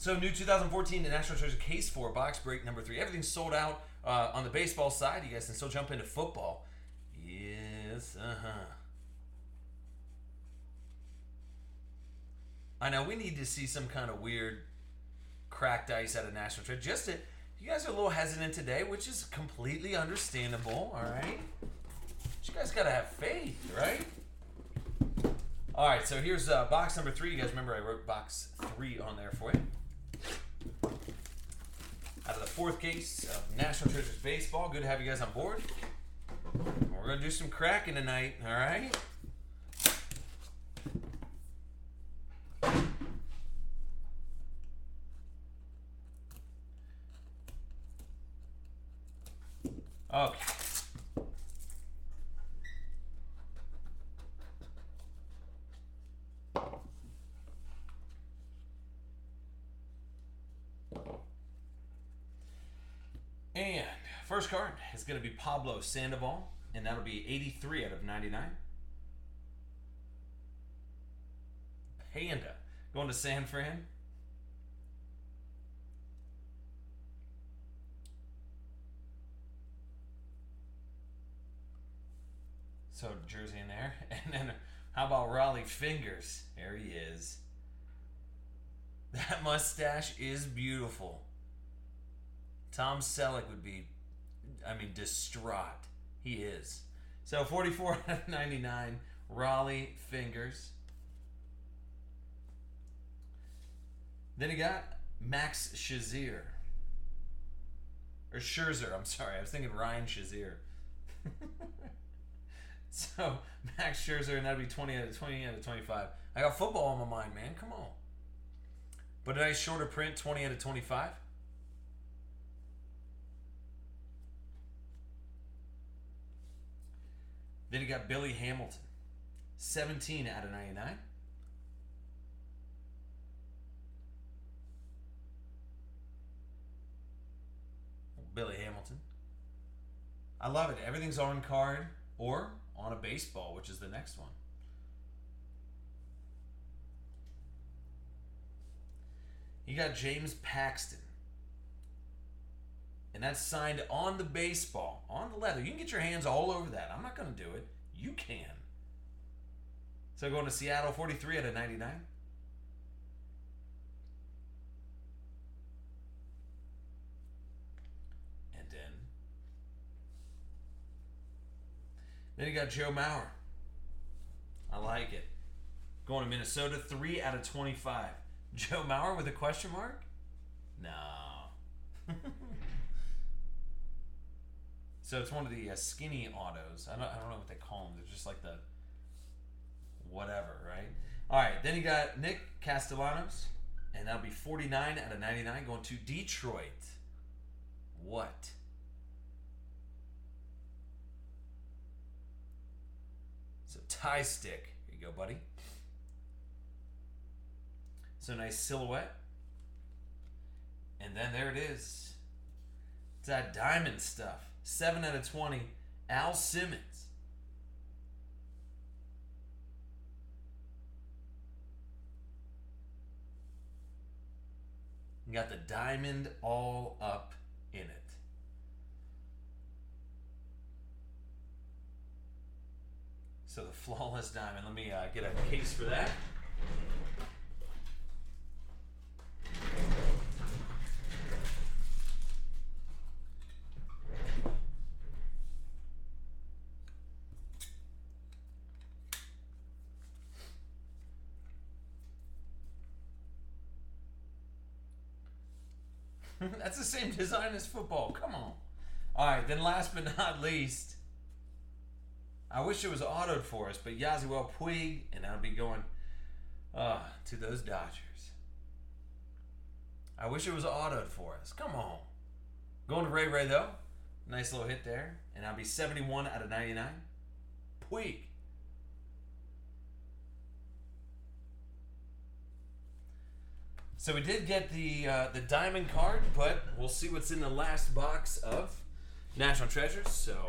So new 2014 National Treasure Case 4 box break number 3. Everything's sold out on the baseball side. You guys can still jump into football. Yes, I know we need to see some kind of weird cracked ice out of National Treasure. You guys are a little hesitant today, which is completely understandable, all right? But you guys got to have faith, right? All right, so here's box number 3. You guys remember I wrote box 3 on there for you. Out of the 4th case of National Treasures Baseball. Good to have you guys on board. We're going to do some cracking tonight, all right? Okay. And first card is going to be Pablo Sandoval, and that'll be 83 out of 99. Panda going to San Fran. So jersey in there. And then how about Raleigh Fingers? There he is. That mustache is beautiful. Tom Selleck would be, distraught. He is. So 44 out of 99, Raleigh Fingers. Then you got Max Scherzer. Or Scherzer, I'm sorry. I was thinking Ryan Shazier. So Max Scherzer, and that'd be 20 out of 25. I got football on my mind, man. Come on. But a nice shorter print, 20 out of 25. Then you got Billy Hamilton, 17 out of 99. Billy Hamilton. I love it. Everything's on card or on a baseball, which is the next one. You got James Paxton. And that's signed on the baseball, on the leather. You can get your hands all over that. I'm not going to do it. You can. So going to Seattle, 43 out of 99. And then you got Joe Mauer. I like it. Going to Minnesota, 3 out of 25. Joe Mauer with a question mark? No. So it's one of the skinny autos. I don't know what they call them. They're just like the whatever, right? All right, then you got Nick Castellanos, and that'll be 49 out of 99 going to Detroit. What? So tie stick. Here you go, buddy. So nice silhouette. And then there it is. It's that diamond stuff. 7 out of 20, Al Simmons. You got the diamond all up in it. So the flawless diamond. Let me get a case for that. That's the same design as football. Come on. All right, then last but not least, I wish it was autoed for us, but Yasiel Puig, and I'll be going to those Dodgers. I wish it was autoed for us. Come on. Going to Ray Ray, though. Nice little hit there. And I'll be 71 out of 99. Puig. So we did get the diamond card, but we'll see what's in the last box of National Treasures. So